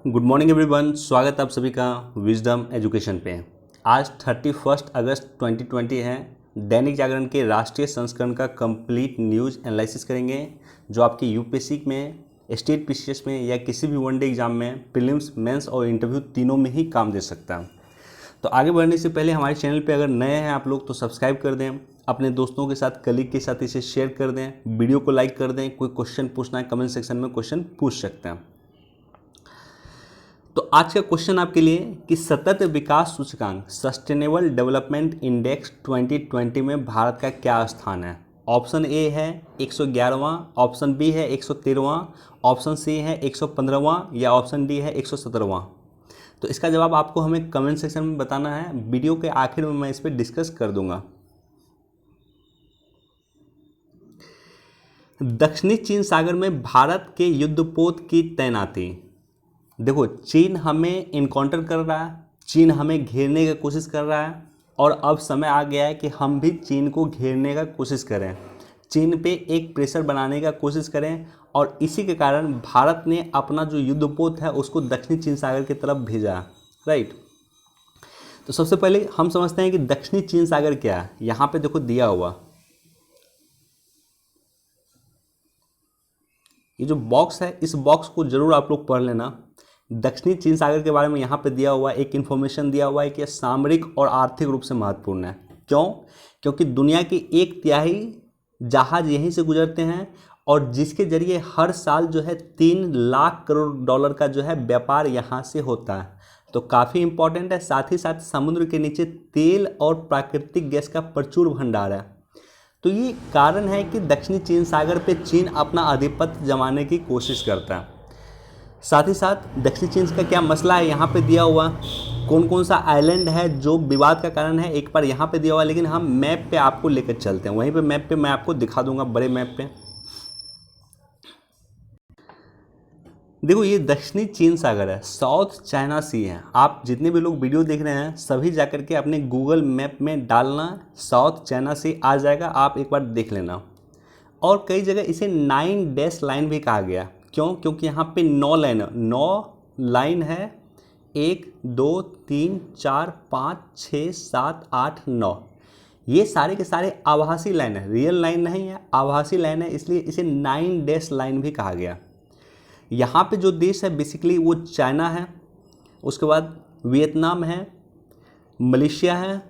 Good morning everyone, स्वागत है आप सभी का विजडम एजुकेशन पे। आज 31 अगस्त 2020 है। दैनिक जागरण के राष्ट्रीय संस्करण का कंप्लीट न्यूज़ एनालिसिस करेंगे जो आपके यूपीएससी में, स्टेट पीसीएस में या किसी भी वनडे एग्जाम में प्रीलिम्स, मेंस और इंटरव्यू तीनों में ही काम दे सकता है। तो आगे बढ़ने से पहले हमारे चैनल पे अगर नए हैं आप लोग तो सब्सक्राइब कर दें, अपने दोस्तों के साथ, कलीग के साथ इसे शेयर कर दें, वीडियो को लाइक कर दें। कोई क्वेश्चन पूछना है कमेंट सेक्शन में क्वेश्चन पूछ सकते हैं। तो आज का क्वेश्चन आपके लिए कि सतत विकास सूचकांक सस्टेनेबल डेवलपमेंट इंडेक्स 2020 में भारत का क्या स्थान है। ऑप्शन ए है 111वां, ऑप्शन बी है 113वां, ऑप्शन सी है 115वां या ऑप्शन डी है 117वां। तो इसका जवाब आपको हमें कमेंट सेक्शन में बताना है। वीडियो के आखिर में मैं इस पर डिस्कस कर दूंगा। दक्षिणी चीन सागर में भारत के युद्धपोत की तैनाती। देखो, चीन हमें इनकाउंटर कर रहा है, चीन हमें घेरने की कोशिश कर रहा है और अब समय आ गया है कि हम भी चीन को घेरने का कोशिश करें, चीन पे एक प्रेशर बनाने का कोशिश करें। और इसी के कारण भारत ने अपना जो युद्धपोत है उसको दक्षिणी चीन सागर की तरफ भेजा, राइट। तो सबसे पहले हम समझते हैं कि दक्षिणी चीन सागर क्या है। यहाँ पे देखो दिया हुआ ये जो बॉक्स है, इस बॉक्स को जरूर आप लोग पढ़ लेना। दक्षिणी चीन सागर के बारे में यहाँ पे दिया हुआ एक इन्फॉर्मेशन दिया हुआ है कि सामरिक और आर्थिक रूप से महत्वपूर्ण है। क्यों? क्योंकि दुनिया की 1/3 जहाज यहीं से गुजरते हैं और जिसके जरिए हर साल जो है 3 लाख करोड़ डॉलर का जो है व्यापार यहाँ से होता है। तो काफ़ी इंपॉर्टेंट है। साथ ही साथ समुद्र के नीचे तेल और प्राकृतिक गैस का प्रचुर भंडार है। तो ये कारण है कि दक्षिणी चीन सागर पे चीन अपना आधिपत्य जमाने की कोशिश करता है। साथ ही साथ दक्षिणी चीन का क्या मसला है यहाँ पे दिया हुआ, कौन कौन सा आइलैंड है जो विवाद का कारण है, एक बार यहाँ पे दिया हुआ। लेकिन हम मैप पे आपको लेकर चलते हैं, वहीं पे मैप पे मैं आपको दिखा दूंगा, बड़े मैप पे। देखो, ये दक्षिणी चीन सागर है, साउथ चाइना सी है। आप जितने भी लोग वीडियो देख रहे हैं सभी जाकर के अपने गूगल मैप में डालना, साउथ चाइना सी आ जाएगा, आप एक बार देख लेना। और कई जगह इसे 9 डैश लाइन भी कहा गया। क्यों? क्योंकि यहाँ पे 9 लाइन है। 1 2 3 4 5 6 7 8 9, ये सारे के सारे आभासी लाइन है, रियल लाइन नहीं है, आभासी लाइन है, इसलिए इसे 9 डैश लाइन भी कहा गया। यहाँ पे जो देश है बेसिकली वो चाइना है, उसके बाद वियतनाम है, मलेशिया है,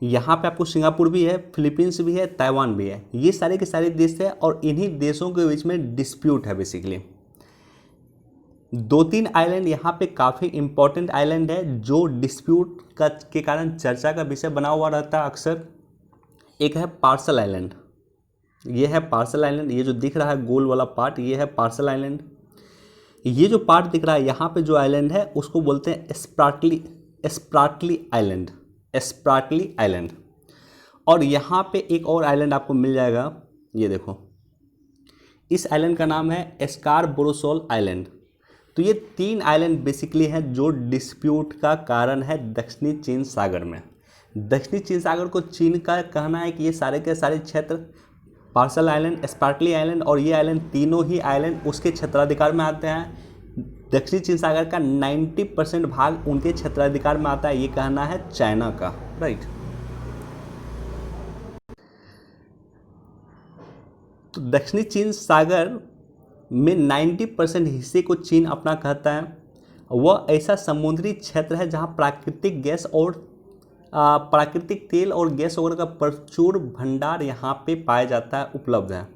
यहाँ पे आपको सिंगापुर भी है, फिलीपींस भी है, ताइवान भी है। ये सारे के सारे देश है और इन्हीं देशों के बीच में डिस्प्यूट है। बेसिकली 2-3 आइलैंड यहाँ पे काफ़ी इंपॉर्टेंट आइलैंड है जो डिस्प्यूट का के कारण चर्चा का विषय बना हुआ रहता है अक्सर। एक है पार्सल आइलैंड, ये है पार्सल आइलैंड, ये जो दिख रहा है गोल वाला पार्ट ये है पार्सल आइलैंड। ये जो पार्ट दिख रहा है यहाँ पे जो आइलैंड है उसको बोलते हैं स्प्राटली आइलैंड, स्प्राटली आइलैंड। और यहाँ पे एक और आइलैंड आपको मिल जाएगा, ये देखो, इस आइलैंड का नाम है स्कारबोरोसोल आइलैंड। तो ये 3 आइलैंड बेसिकली हैं जो डिस्प्यूट का कारण है दक्षिणी चीन सागर में। दक्षिणी चीन सागर को चीन का कहना है कि ये सारे के सारे क्षेत्र, पार्सल आइलैंड, स्पार्टली आइलैंड और ये आइलैंड, तीनों ही आइलैंड उसके क्षेत्राधिकार में आते हैं। दक्षिणी चीन सागर का 90% भाग उनके क्षेत्राधिकार में आता है, ये कहना है चाइना का, राइट। तो दक्षिणी चीन सागर में 90% हिस्से को चीन अपना कहता है। वह ऐसा समुद्री क्षेत्र है जहां प्राकृतिक गैस और प्राकृतिक तेल और गैस वगैरह का प्रचुर भंडार यहाँ पे पाया जाता है, उपलब्ध है।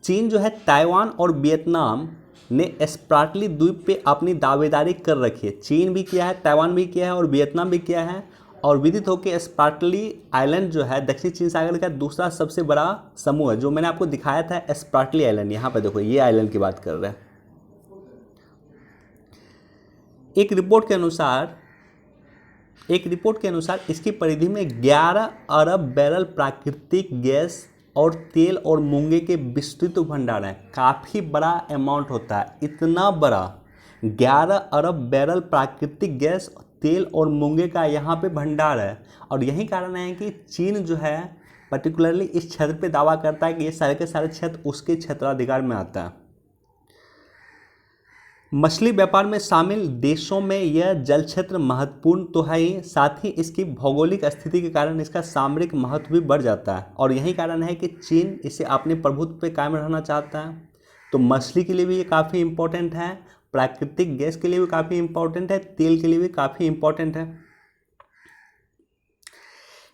चीन जो है ताइवान और वियतनाम ने स्प्राटली द्वीप पे अपनी दावेदारी कर रखी है। चीन भी किया है, ताइवान भी किया है और वियतनाम भी किया है। और विदित हो कि स्प्राटली आइलैंड जो है दक्षिण चीन सागर का दूसरा सबसे बड़ा समूह है, जो मैंने आपको दिखाया था स्प्राटली आइलैंड। यहाँ पे देखो, ये आइलैंड की बात कर रहे हैं। एक रिपोर्ट के अनुसार इसकी परिधि में 11 अरब बैरल प्राकृतिक गैस और तेल और मूंगे के विस्तृत भंडार हैं। काफ़ी बड़ा अमाउंट होता है, इतना बड़ा 11 अरब बैरल प्राकृतिक गैस, तेल और मूंगे का यहाँ पे भंडार है। और यही कारण है कि चीन जो है पर्टिकुलरली इस क्षेत्र पे दावा करता है कि ये सारे के सारे क्षेत्र उसके क्षेत्राधिकार में आता है। मछली व्यापार में शामिल देशों में यह जल क्षेत्र महत्वपूर्ण तो है ही, साथ ही इसकी भौगोलिक स्थिति के कारण इसका सामरिक महत्व भी बढ़ जाता है और यही कारण है कि चीन इसे अपने प्रभुत्व पे कायम रहना चाहता है। तो मछली के लिए भी ये काफ़ी इम्पोर्टेंट है, प्राकृतिक गैस के लिए भी काफ़ी इम्पोर्टेंट है, तेल के लिए भी काफ़ी इम्पोर्टेंट है।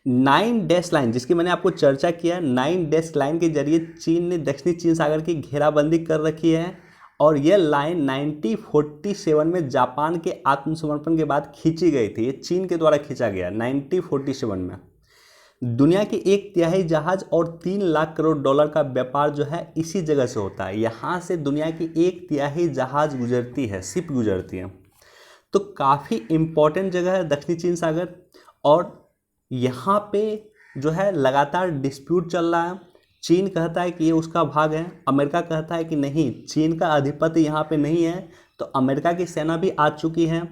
9 डैश लाइन जिसकी मैंने आपको चर्चा किया, 9 डैश लाइन के जरिए चीन ने दक्षिणी चीन सागर की घेराबंदी कर रखी है और यह लाइन 1947 में जापान के आत्मसमर्पण के बाद खींची गई थी। ये चीन के द्वारा खींचा गया 1947 में। दुनिया के 1/3 जहाज और 3 लाख करोड़ डॉलर का व्यापार जो है इसी जगह से होता है। यहाँ से दुनिया की 1/3 जहाज गुजरती है, शिप गुजरती है। तो काफ़ी इम्पोर्टेंट जगह है दक्षिणी चीन सागर और यहाँ पे जो है लगातार डिस्प्यूट चल रहा है। चीन कहता है कि ये उसका भाग है, अमेरिका कहता है कि नहीं, चीन का आधिपत्य यहाँ पे नहीं है। तो अमेरिका की सेना भी आ चुकी है।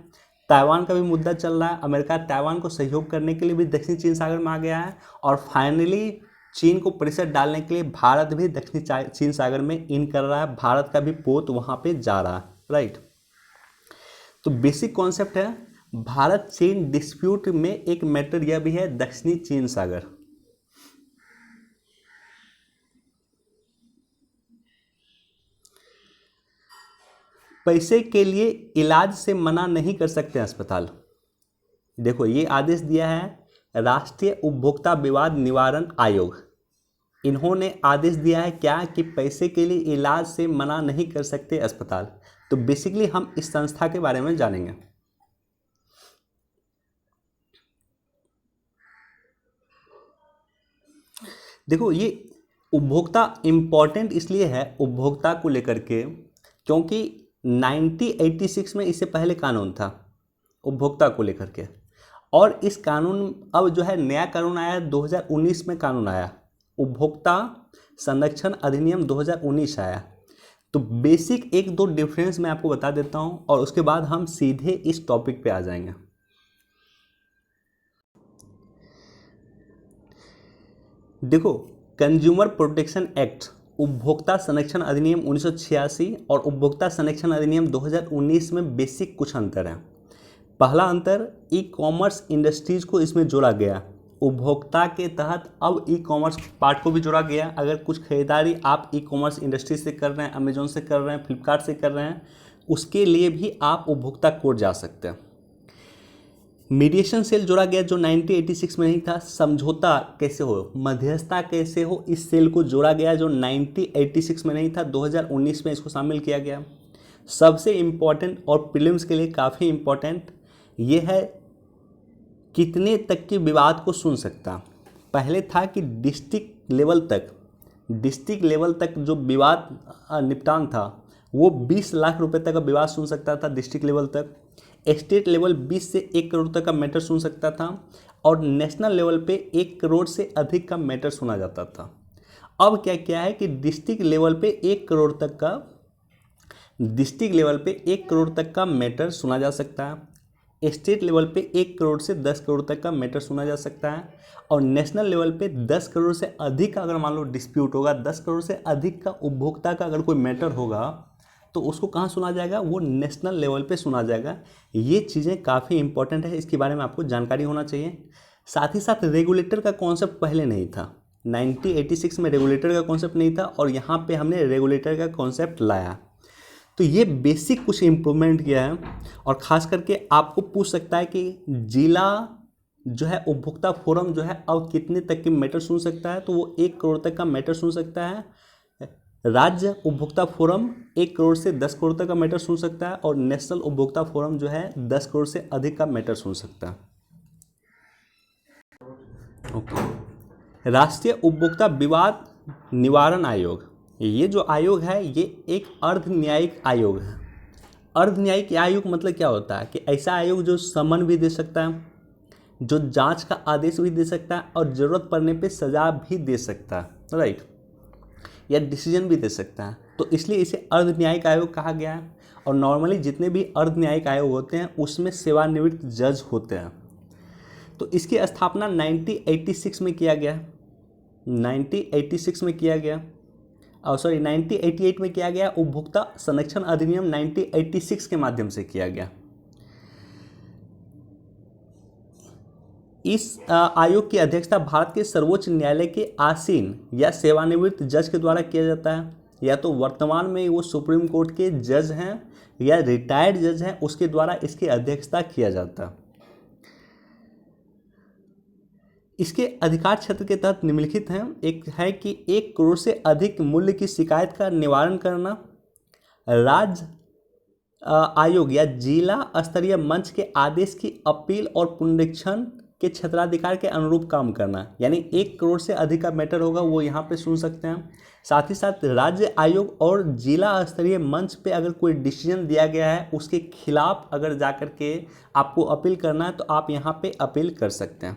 ताइवान का भी मुद्दा चल रहा है, अमेरिका ताइवान को सहयोग करने के लिए भी दक्षिणी चीन सागर में आ गया है और फाइनली चीन को प्रेशर डालने के लिए भारत भी दक्षिणी चीन सागर में इन कर रहा है। भारत का भी पोत वहाँ पर जा रहा है, राइट। तो बेसिक कॉन्सेप्ट है, भारत चीन डिस्प्यूट में एक मैटर यह भी है दक्षिणी चीन सागर। पैसे के लिए इलाज से मना नहीं कर सकते अस्पताल। देखो ये आदेश दिया है राष्ट्रीय उपभोक्ता विवाद निवारण आयोग। इन्होंने आदेश दिया है क्या कि पैसे के लिए इलाज से मना नहीं कर सकते अस्पताल। तो बेसिकली हम इस संस्था के बारे में जानेंगे। देखो ये उपभोक्ता इम्पॉर्टेंट इसलिए है उपभोक्ता को लेकर के क्योंकि 1986 में इससे पहले कानून था उपभोक्ता को लेकर के और इस कानून अब जो है नया कानून आया 2019 में कानून आया, उपभोक्ता संरक्षण अधिनियम 2019 आया। तो बेसिक 1-2 डिफरेंस मैं आपको बता देता हूँ और उसके बाद हम सीधे इस टॉपिक पे आ जाएंगे। देखो कंज्यूमर प्रोटेक्शन एक्ट, उपभोक्ता संरक्षण अधिनियम 1986 और उपभोक्ता संरक्षण अधिनियम 2019 में बेसिक कुछ अंतर है। पहला अंतर, ई कॉमर्स इंडस्ट्रीज को इसमें जोड़ा गया। उपभोक्ता के तहत अब ई कॉमर्स पार्ट को भी जोड़ा गया। अगर कुछ खरीदारी आप ई कॉमर्स इंडस्ट्री से कर रहे हैं, अमेजोन से कर रहे हैं, फ्लिपकार्ट से कर रहे हैं, उसके लिए भी आप उपभोक्ता कोर्ट जा सकते हैं। मीडिएशन सेल जोड़ा गया जो 1986 में नहीं था। समझौता कैसे हो, मध्यस्थता कैसे हो, इस सेल को जोड़ा गया जो 1986 में नहीं था, 2019 में इसको शामिल किया गया। सबसे इम्पॉर्टेंट और प्रीलिम्स के लिए काफ़ी इम्पॉर्टेंट ये है कितने तक के विवाद को सुन सकता। पहले था कि डिस्ट्रिक्ट लेवल तक जो विवाद निपटान था वो 20 लाख रुपए तक का विवाद सुन सकता था डिस्ट्रिक्ट लेवल तक। स्टेट लेवल 20 से 1 करोड़ तक का मैटर सुन सकता था और नेशनल लेवल पे 1 करोड़ से अधिक का मैटर सुना जाता था। अब क्या क्या है कि डिस्ट्रिक्ट लेवल पे 1 करोड़ तक का मैटर सुना जा सकता है। स्टेट लेवल पे 1 करोड़ से 10 करोड़ तक का मैटर सुना जा सकता है और नेशनल लेवल पे 10 करोड़ से अधिक का अगर मान लो डिस्प्यूट होगा, 10 करोड़ से अधिक का उपभोक्ता का अगर कोई मैटर होगा तो उसको कहाँ सुना जाएगा, वो नेशनल लेवल पे सुना जाएगा। ये चीज़ें काफ़ी इंपॉर्टेंट है, इसके बारे में आपको जानकारी होना चाहिए। साथ ही साथ रेगुलेटर का कॉन्सेप्ट पहले नहीं था, 1986 में रेगुलेटर का कॉन्सेप्ट नहीं था और यहाँ पे हमने रेगुलेटर का कॉन्सेप्ट लाया। तो ये बेसिक कुछ इम्प्रूवमेंट किया है और ख़ास करके आपको पूछ सकता है कि जिला जो है उपभोक्ता फोरम जो है अब कितने तक के मैटर सुन सकता है, तो वो 1 करोड़ तक का मैटर सुन सकता है। राज्य उपभोक्ता फोरम 1 करोड़ से 10 करोड़ तक का मैटर सुन सकता है और नेशनल उपभोक्ता फोरम जो है 10 करोड़ से अधिक का मैटर सुन सकता है। ओके। राष्ट्रीय उपभोक्ता विवाद निवारण आयोग, ये जो आयोग है ये एक अर्ध न्यायिक आयोग है। अर्ध न्यायिक आयोग मतलब क्या होता है कि ऐसा आयोग जो समन भी दे सकता है, जो जांच का आदेश भी दे सकता है और ज़रूरत पड़ने पे सज़ा भी दे सकता है, राइट, या डिसीजन भी दे सकता है। तो इसलिए इसे अर्ध न्यायिक आयोग कहा गया है। और नॉर्मली जितने भी अर्ध न्यायिक आयोग होते हैं उसमें सेवानिवृत्त जज होते हैं। तो इसकी स्थापना 1986 में किया गया, 1986 में किया गया सॉरी 1988 में किया गया, उपभोक्ता संरक्षण अधिनियम 1986 के माध्यम से किया गया। इस आयोग की अध्यक्षता भारत के सर्वोच्च न्यायालय के आसीन या सेवानिवृत्त जज के द्वारा किया जाता है, या तो वर्तमान में वो सुप्रीम कोर्ट के जज हैं या रिटायर्ड जज हैं, उसके द्वारा इसकी अध्यक्षता किया जाता है। इसके अधिकार क्षेत्र के तहत निम्नलिखित हैं। एक है कि 1 करोड़ से अधिक मूल्य की शिकायत का निवारण करना, राज्य आयोग या जिला स्तरीय मंच के आदेश की अपील और पुनरीक्षण के क्षेत्राधिकार के अनुरूप काम करना, यानी 1 करोड़ से अधिक का मैटर होगा वो यहाँ पे सुन सकते हैं। साथ ही साथ राज्य आयोग और जिला स्तरीय मंच पे अगर कोई डिसीजन दिया गया है उसके खिलाफ अगर जाकर के आपको अपील करना है तो आप यहाँ पे अपील कर सकते हैं।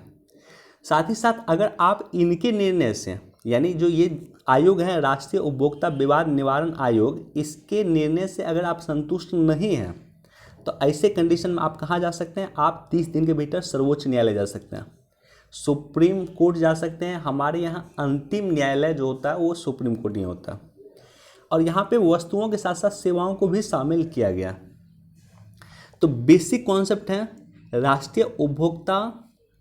साथ ही साथ अगर आप इनके निर्णय से, यानी जो ये आयोग है राष्ट्रीय उपभोक्ता विवाद निवारण आयोग, इसके निर्णय से अगर आप संतुष्ट नहीं हैं तो ऐसे कंडीशन में आप कहाँ जा सकते हैं, आप 30 दिन के भीतर सर्वोच्च न्यायालय जा सकते हैं, सुप्रीम कोर्ट जा सकते हैं। हमारे यहाँ अंतिम न्यायालय जो होता है वो सुप्रीम कोर्ट नहीं होता। और यहाँ पे वस्तुओं के साथ साथ सेवाओं को भी शामिल किया गया। तो बेसिक कॉन्सेप्ट है राष्ट्रीय उपभोक्ता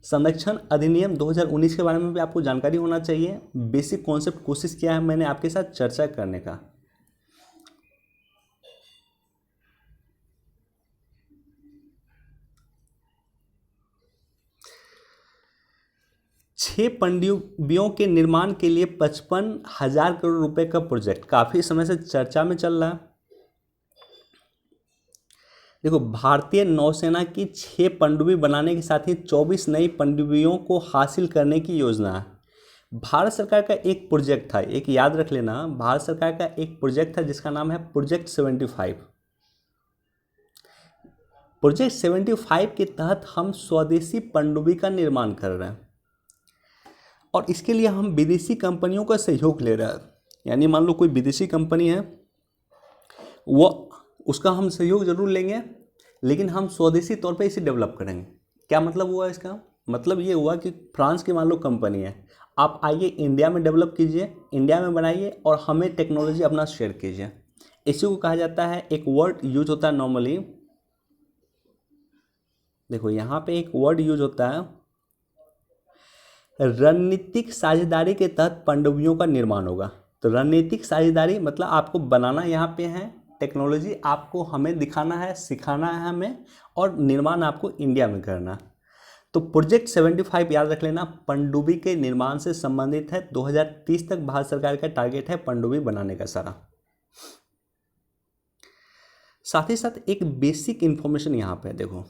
संरक्षण अधिनियम 2019 के बारे में भी आपको जानकारी होना चाहिए। बेसिक कॉन्सेप्ट कोशिश किया है मैंने आपके साथ चर्चा करने का। छह पनडुब्बियों के निर्माण के लिए 55,000 करोड़ रुपए का प्रोजेक्ट काफी समय से चर्चा में चल रहा है। देखो, भारतीय नौसेना की 6 पनडुब्बी बनाने के साथ ही 24 नई पनडुब्बियों को हासिल करने की योजना है। भारत सरकार का एक प्रोजेक्ट था, एक याद रख लेना, भारत सरकार का एक प्रोजेक्ट था जिसका नाम है प्रोजेक्ट 75। प्रोजेक्ट 75 के तहत हम स्वदेशी पनडुब्बी का निर्माण कर रहे हैं और इसके लिए हम विदेशी कंपनियों का सहयोग ले रहे हैं। यानी मान लो कोई विदेशी कंपनी है, वो उसका हम सहयोग जरूर लेंगे, लेकिन हम स्वदेशी तौर पे इसे डेवलप करेंगे। क्या मतलब हुआ इसका? मतलब ये हुआ कि फ्रांस की मान लो कंपनी है, आप आइए इंडिया में डेवलप कीजिए, इंडिया में बनाइए और हमें टेक्नोलॉजी अपना शेयर कीजिए। इसी को कहा जाता है, एक वर्ड यूज होता है नॉर्मली, देखो यहाँ पे एक वर्ड यूज होता है, रणनीतिक साझेदारी के तहत पनडुब्बियों का निर्माण होगा। तो रणनीतिक साझेदारी मतलब आपको बनाना यहाँ पे है, टेक्नोलॉजी आपको हमें दिखाना है, सिखाना है हमें, और निर्माण आपको इंडिया में करना। तो प्रोजेक्ट 75 याद रख लेना, पनडुब्बी के निर्माण से संबंधित है। 2030 तक भारत सरकार का टारगेट है पनडुब्बी बनाने का सारा। साथ ही साथ एक बेसिक इंफॉर्मेशन यहाँ पे देखो,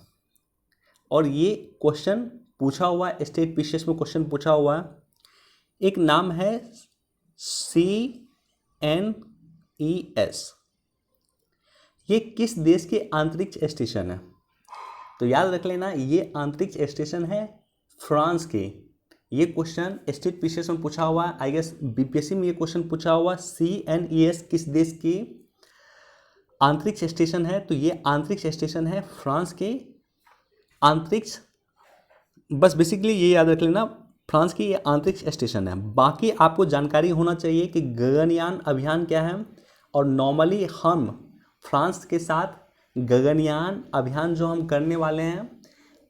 और ये क्वेश्चन पूछा हुआ है, स्टेट पीसीएस में क्वेश्चन पूछा हुआ है। एक नाम है CNES, ये किस देश के अंतरिक्ष स्टेशन है? तो याद रख लेना, ये अंतरिक्ष स्टेशन है फ्रांस के। ये क्वेश्चन स्टेट पीसीएस में पूछा हुआ है, आई गेस बीपीएससी में ये क्वेश्चन पूछा हुआ, CNES किस देश की अंतरिक्ष स्टेशन है? तो ये अंतरिक्ष स्टेशन है फ्रांस के अंतरिक्ष, बस बेसिकली ये याद रख लेना, फ्रांस की ये अंतरिक्ष स्टेशन है। बाकी आपको जानकारी होना चाहिए कि गगनयान अभियान क्या है, और नॉर्मली हम फ्रांस के साथ गगनयान अभियान जो हम करने वाले हैं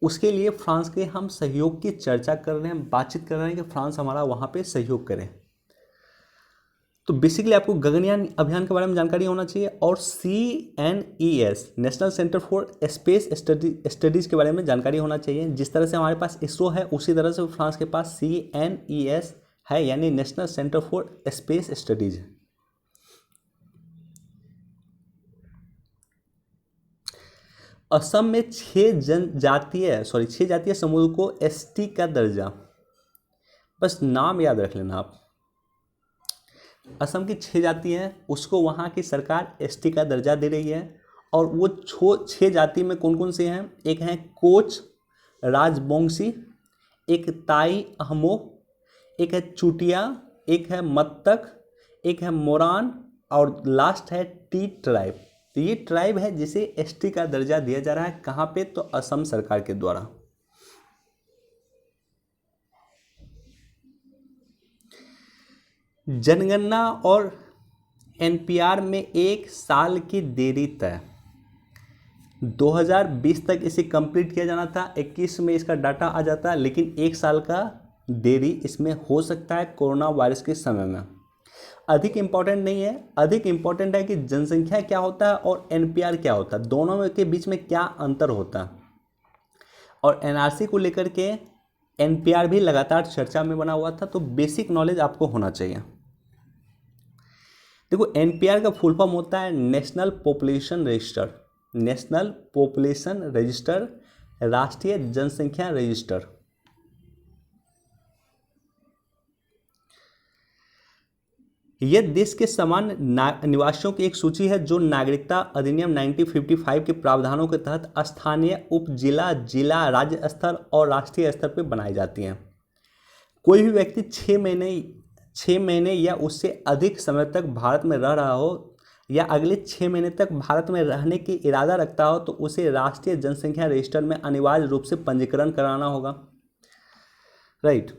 उसके लिए फ्रांस के हम सहयोग की चर्चा कर रहे हैं, बातचीत कर रहे हैं कि फ्रांस हमारा वहाँ पे सहयोग करे। तो बेसिकली आपको गगनयान अभियान के बारे में जानकारी होना चाहिए, और CNES national centre for space studies के बारे में जानकारी होना चाहिए। जिस तरह से हमारे पास इसरो है उसी तरह से फ्रांस के पास CNES है, यानी national centre for space studies. Assam में 6 जातीय समूह को ST का दर्जा, बस नाम याद रख लेना आप। असम की 6 जाति हैं, उसको वहाँ की सरकार ST का दर्जा दे रही है। और वो 6 जाति में कौन कौन से हैं? एक है कोच राजबोंगसी, एक ताई अहमो, एक है चुटिया, एक है मत्तक, एक है मोरान, और लास्ट है टी ट्राइब। तो ये ट्राइब है जिसे ST का दर्जा दिया जा रहा है। कहाँ पे? तो असम सरकार के द्वारा। जनगणना और एनपीआर में एक साल की देरी तय। 2020 तक इसे कंप्लीट किया जाना था, 21 में इसका डाटा आ जाता, लेकिन एक साल का देरी इसमें हो सकता है कोरोना वायरस के समय में। अधिक इम्पॉर्टेंट नहीं है, अधिक इम्पॉर्टेंट है कि जनसंख्या क्या होता है और एनपीआर क्या होता है, दोनों के बीच में क्या अंतर होता है। और एनआरसी को लेकर के एनपीआर भी लगातार चर्चा में बना हुआ था, तो बेसिक नॉलेज आपको होना चाहिए। देखो, एनपीआर का फुल फॉर्म होता है national population register. National population register, राष्ट्रीय जनसंख्या रजिस्टर। यह देश के सामान्य निवासियों की एक सूची है जो नागरिकता अधिनियम 1955 के प्रावधानों के तहत स्थानीय, उप जिला, जिला, राज्य स्तर और राष्ट्रीय स्तर पर बनाई जाती हैं। कोई भी व्यक्ति 6 महीने या उससे अधिक समय तक भारत में रह रहा हो या अगले 6 महीने तक भारत में रहने की इरादा रखता हो तो उसे राष्ट्रीय जनसंख्या रजिस्टर में अनिवार्य रूप से पंजीकरण कराना होगा। राइट।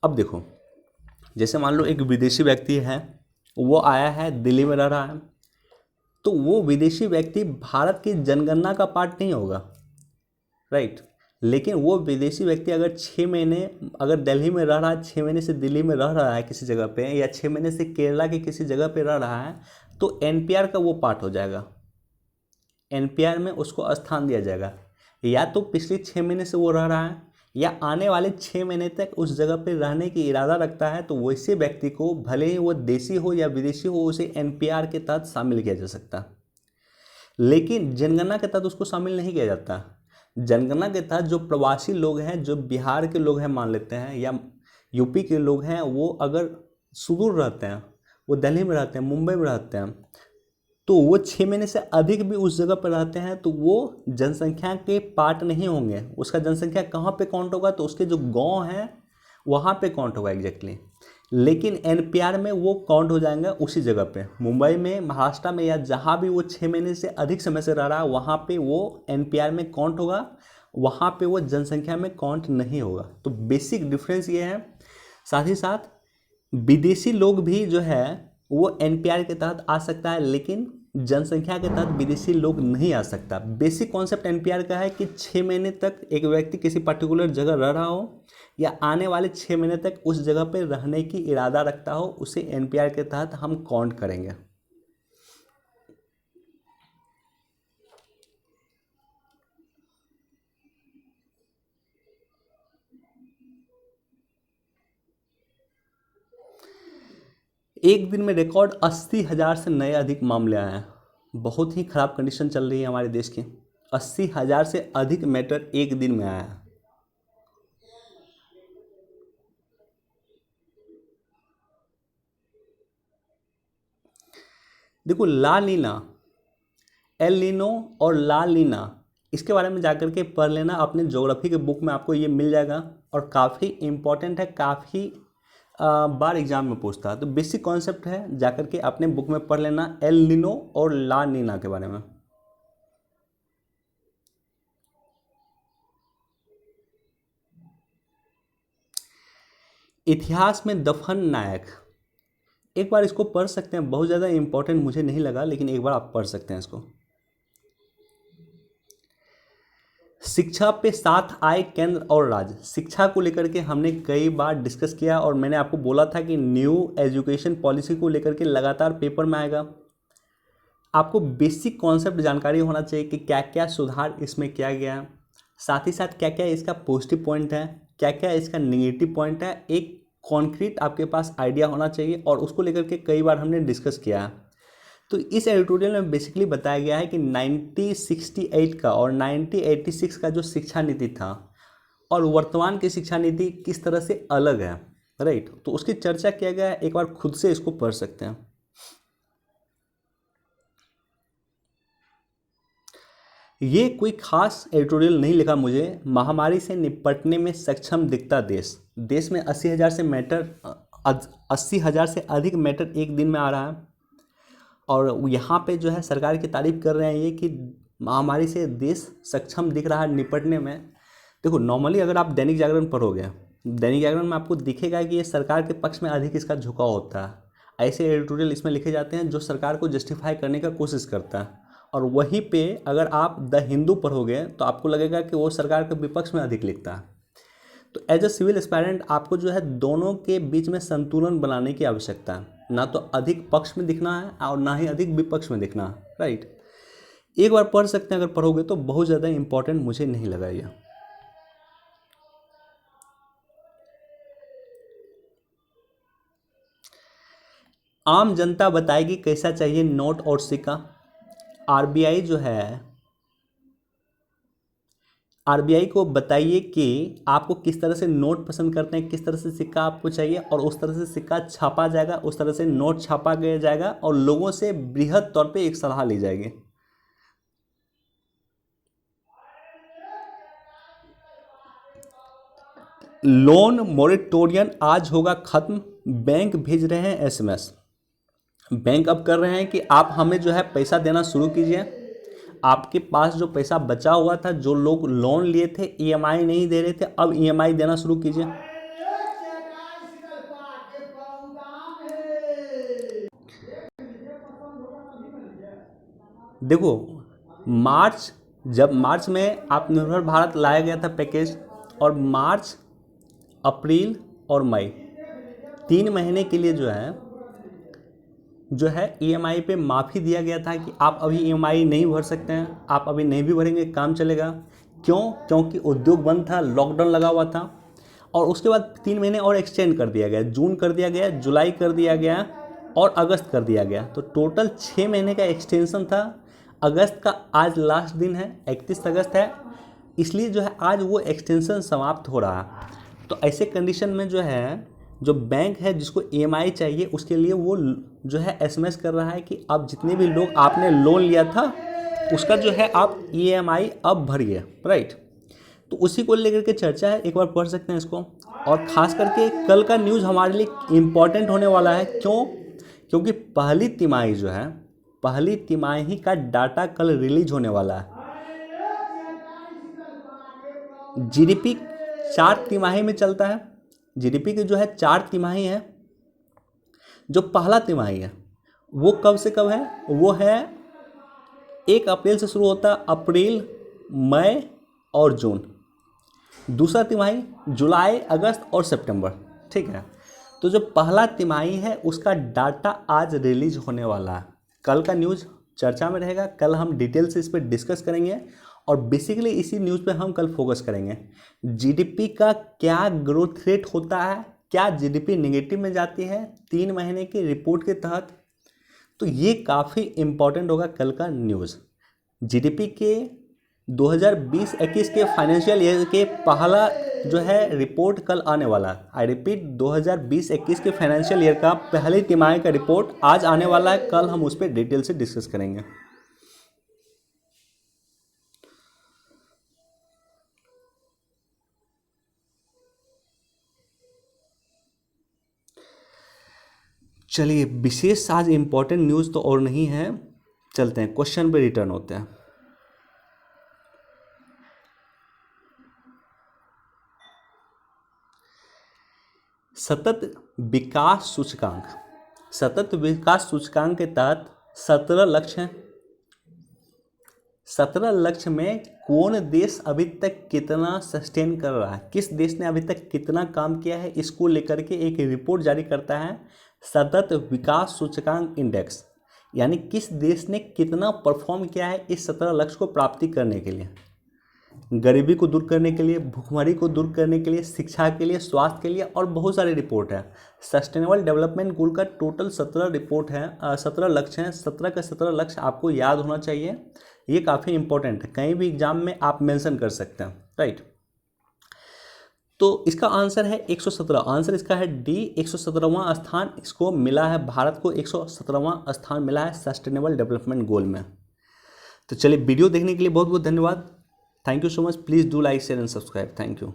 अब देखो, जैसे मान लो एक विदेशी व्यक्ति है, वो आया है, दिल्ली में रह रहा है, तो वो विदेशी व्यक्ति भारत की जनगणना का पार्ट नहीं होगा। राइट। लेकिन वो विदेशी व्यक्ति अगर 6 महीने अगर दिल्ली में रह रहा है, 6 महीने से दिल्ली में रह रहा है किसी जगह पे, या 6 महीने से केरला के किसी जगह पे रह रहा है, तो एनपीआर का वो पार्ट हो जाएगा। एनपीआर में उसको स्थान दिया जाएगा। या तो पिछले 6 महीने से वो रह रहा है या आने वाले 6 महीने तक उस जगह पे रहने की इरादा रखता है, तो वैसे व्यक्ति को भले ही वो देशी हो या विदेशी हो, उसे एनपीआर के तहत शामिल किया जा सकता। लेकिन जनगणना के तहत उसको शामिल नहीं किया जाता। जनगणना के तहत जो प्रवासी लोग हैं, जो बिहार के लोग हैं मान लेते हैं, या यूपी के लोग हैं, वो अगर सुदूर रहते हैं, वो दिल्ली में रहते हैं, मुंबई में रहते हैं, तो वो 6 महीने से अधिक भी उस जगह पर रहते हैं, तो वो जनसंख्या के पार्ट नहीं होंगे। उसका जनसंख्या कहाँ पे काउंट होगा, तो उसके जो गांव हैं वहाँ पे काउंट होगा एग्जैक्टली। लेकिन एनपीआर में वो काउंट हो जाएंगे उसी जगह पे, मुंबई में, महाराष्ट्र में, या जहाँ भी वो 6 महीने से अधिक समय से रह रहा है, वहाँ पे वो एनपीआर में काउंट होगा, वहाँ पे वो जनसंख्या में काउंट नहीं होगा। तो बेसिक डिफरेंस ये है। साथ ही साथ विदेशी लोग भी जो है वो एनपीआर के तहत आ सकता है, लेकिन जनसंख्या के तहत विदेशी लोग नहीं आ सकता। बेसिक कॉन्सेप्ट एनपीआर का है कि 6 महीने तक एक व्यक्ति किसी पर्टिकुलर जगह रह रहा हो या आने वाले 6 महीने तक उस जगह पर रहने की इरादा रखता हो, उसे एनपीआर के तहत हम काउंट करेंगे। एक दिन में रिकॉर्ड 80,000 से नए अधिक मामले आए हैं। बहुत ही खराब कंडीशन चल रही है हमारे देश की। 80,000 से अधिक मैटर एक दिन में आया है। देखो, ला नीना, एल नीनो और ला नीना, इसके बारे में जाकर के पढ़ लेना, अपने ज्योग्राफी के बुक में आपको ये मिल जाएगा और काफ़ी इम्पोर्टेंट है, काफ़ी बार एग्जाम में पूछता है। तो बेसिक कॉन्सेप्ट है, जाकर के अपने बुक में पढ़ लेना एल नीनो और ला नीना के बारे में। इतिहास में दफन नायक, एक बार इसको पढ़ सकते हैं, बहुत ज़्यादा इंपॉर्टेंट मुझे नहीं लगा, लेकिन एक बार आप पढ़ सकते हैं इसको। शिक्षा पे साथ आए केंद्र और राज्य। शिक्षा को लेकर के हमने कई बार डिस्कस किया और मैंने आपको बोला था कि न्यू एजुकेशन पॉलिसी को लेकर के लगातार पेपर में आएगा। आपको बेसिक कॉन्सेप्ट जानकारी होना चाहिए कि क्या क्या सुधार इसमें किया गया है, साथ ही साथ क्या क्या इसका पॉजिटिव पॉइंट है, क्या क्या इसका नेगेटिव पॉइंट है। एक कॉन्क्रीट आपके पास आइडिया होना चाहिए और उसको लेकर के कई बार हमने डिस्कस किया है। तो इस एडिटोरियल में बेसिकली बताया गया है कि 1968 का और 1986 का जो शिक्षा नीति था और वर्तमान की शिक्षा नीति किस तरह से अलग है। राइट। तो उसकी चर्चा किया गया है, एक बार खुद से इसको पढ़ सकते हैं। ये कोई खास एडिटोरियल नहीं लिखा मुझे। महामारी से निपटने में सक्षम दिखता देश। देश में 80,000 से अधिक मैटर एक दिन में आ रहा है और यहाँ पे जो है सरकार की तारीफ कर रहे हैं ये कि महामारी से देश सक्षम दिख रहा है निपटने में। देखो, नॉर्मली अगर आप दैनिक जागरण पढ़ोगे, दैनिक जागरण में आपको दिखेगा कि ये सरकार के पक्ष में अधिक इसका झुकाव होता है, ऐसे एडिटोरियल इसमें लिखे जाते हैं जो सरकार को जस्टिफाई करने का कोशिश करता है, और वहीं पे अगर आप द हिंदू पढ़ोगे तो आपको लगेगा कि वो सरकार के विपक्ष में अधिक लिखता है। तो एज अ सिविल एस्पायरेंट आपको जो है दोनों के बीच में संतुलन बनाने की आवश्यकता है, ना तो अधिक पक्ष में दिखना है और ना ही अधिक विपक्ष में दिखना है, राइट। एक बार पढ़ सकते हैं, अगर पढ़ोगे तो बहुत ज़्यादा इंपॉर्टेंट मुझे नहीं लगा यह। आम जनता बताएगी कैसा चाहिए नोट और सिक्का। आरबीआई जो है, आरबीआई को बताइए कि आपको किस तरह से नोट पसंद करते हैं, किस तरह से सिक्का आपको चाहिए, और उस तरह से सिक्का छापा जाएगा, उस तरह से नोट छापा गया जाएगा और लोगों से बृहद तौर पे एक सलाह ली जाएगी। लोन मोरेटोरियम आज होगा खत्म, बैंक भेज रहे हैं एसएमएस। बैंक अब कर रहे हैं कि आप हमें जो है पैसा देना शुरू कीजिए। आपके पास जो पैसा बचा हुआ था, जो लोग लोन लिए थे ईएमआई नहीं दे रहे थे, अब ईएमआई देना शुरू कीजिए। देखो जब मार्च में आत्मनिर्भर भारत लाया गया था पैकेज, और मार्च, अप्रैल और मई 3 महीने के लिए जो है ईएमआई पे माफ़ी दिया गया था कि आप अभी ईएमआई नहीं भर सकते हैं, आप अभी नहीं भी भरेंगे काम चलेगा। क्यों? क्योंकि उद्योग बंद था, लॉकडाउन लगा हुआ था। और उसके बाद 3 महीने और एक्सटेंड कर दिया गया, जून कर दिया गया, जुलाई कर दिया गया और अगस्त कर दिया गया। तो टोटल 6 महीने का एक्सटेंशन था। अगस्त का आज लास्ट दिन है, 31 अगस्त है, इसलिए जो है आज वो एक्सटेंशन समाप्त हो रहा है। तो ऐसे कंडीशन में जो बैंक है जिसको ईएमआई चाहिए, उसके लिए वो जो है एसएमएस कर रहा है कि अब जितने भी लोग आपने लोन लिया था उसका जो है आप ईएमआई अब भरिए, राइट। तो उसी को लेकर के चर्चा है, एक बार पढ़ सकते हैं इसको। और ख़ास करके कल का न्यूज़ हमारे लिए इम्पॉर्टेंट होने वाला है। क्यों? क्योंकि पहली तिमाही का डाटा कल रिलीज होने वाला है। जीडीपी 4 तिमाही में चलता है। जीडीपी की जो है 4 तिमाही है। जो पहला तिमाही है वो कब से कब है? वो है 1 अप्रैल से शुरू होता है, अप्रैल, मई और जून। दूसरा तिमाही जुलाई, अगस्त और सितंबर, ठीक है। तो जो पहला तिमाही है उसका डाटा आज रिलीज होने वाला है। कल का न्यूज़ चर्चा में रहेगा, कल हम डिटेल से इस पर डिस्कस करेंगे और बेसिकली इसी न्यूज़ पे हम कल फोकस करेंगे। जीडीपी का क्या ग्रोथ रेट होता है, क्या जीडीपी नेगेटिव में जाती है 3 महीने की रिपोर्ट के तहत, तो ये काफ़ी इम्पॉर्टेंट होगा कल का न्यूज़। जीडीपी के 2020-21 के फाइनेंशियल ईयर के पहला जो है रिपोर्ट कल आने वाला है। आई रिपीट, 2020-21 के फाइनेंशियल ईयर का पहली तिमाही का रिपोर्ट आज आने वाला है। कल हम उस पर डिटेल से डिस्कस करेंगे। चलिए, विशेष आज इम्पॉर्टेंट न्यूज़ तो और नहीं है, चलते हैं क्वेश्चन पे रिटर्न होते हैं। सतत विकास सूचकांक के तहत 17 लक्ष्य हैं। 17 लक्ष्य में कौन देश अभी तक कितना सस्टेन कर रहा है, किस देश ने अभी तक कितना काम किया है, इसको लेकर के एक रिपोर्ट जारी करता है सतत विकास सूचकांक इंडेक्स। यानी किस देश ने कितना परफॉर्म किया है इस 17 लक्ष्य को प्राप्ति करने के लिए, गरीबी को दूर करने के लिए, भुखमरी को दूर करने के लिए, शिक्षा के लिए, स्वास्थ्य के लिए, और बहुत सारे रिपोर्ट है। सस्टेनेबल डेवलपमेंट गोल का टोटल 17 रिपोर्ट है, 17 लक्ष्य हैं। 17 के 17 लक्ष्य आपको याद होना चाहिए, ये काफ़ी इंपॉर्टेंट है, कहीं भी एग्जाम में आप मेंशन कर सकते हैं, राइट। तो इसका आंसर है 117, आंसर इसका है डी, 117वां स्थान इसको मिला है, भारत को 117वां स्थान मिला है सस्टेनेबल डेवलपमेंट गोल में। तो चलिए, वीडियो देखने के लिए बहुत बहुत धन्यवाद। Thank you so much. Please do like, share and subscribe. Thank you.